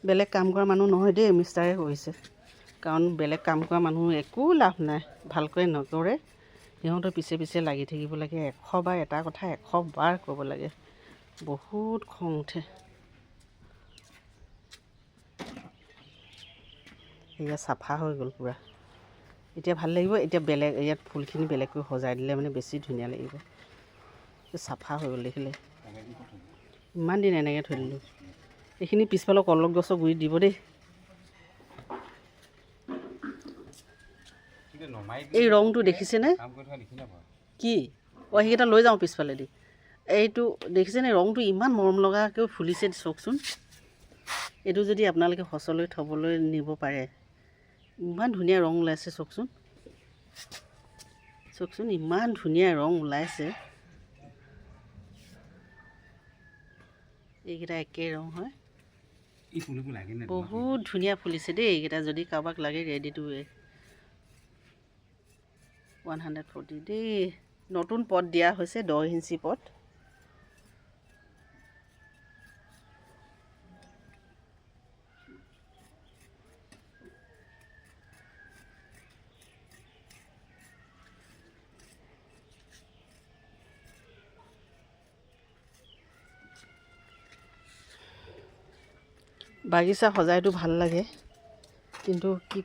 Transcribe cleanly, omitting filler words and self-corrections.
বেলেগ কাম কৰা মানুহ নহয় দেই, মিষ্টাৰে কৰিছে। কাৰণ বেলেগ কাম কৰা মানুহ একো লাভ নাই, ভালকৈ নকৰে। সিহঁতৰ পিছে পিছে লাগি থাকিব লাগে, 100 বাৰ এটা কথা 100 বাৰ ক'ব লাগে। বহুত খং উঠে। এয়া চাফা হৈ গ'ল পূৰা। এতিয়া ভাল লাগিব। এতিয়া বেলেগ ইয়াত ফুলখিনি বেলেগকৈ সজাই দিলে মানে বেছি ধুনীয়া লাগিব। চাফা হৈ গ'ল দেখিলে। ইমান দিন এনেকৈ থৈ দিলোঁ। এইখিনি পিছফালৰ কলগছ গছৰ গুৰিত দিব দেই। এই ৰংটো দেখিছেনে? কি সেইকেইটা লৈ যাওঁ পিছফালেদি। এইটো দেখিছেনে? ৰংটো ইমান মৰম লগাকৈ ফুলিছে, চাওকচোন। এইটো যদি আপোনালোকে সঁচলৈ থ'বলৈ নিব পাৰে, ইমান ধুনীয়া ৰং ওলাইছে, চাওকচোন। চাওকচোন, ইমান ধুনীয়া ৰং ওলাইছে। এইকেইটা একেই ৰং হয়। বহুত ধুনীয়া ফুলিছে দেই এইকেইটা। যদি কাৰোবাক লাগে, ৰেডি টু ৱে। 140 দেই। নতুন পট দিয়া হৈছে, 10 ইঞ্চি পট। বাগিচা সজাইতো ভাল লাগে, কিন্তু কি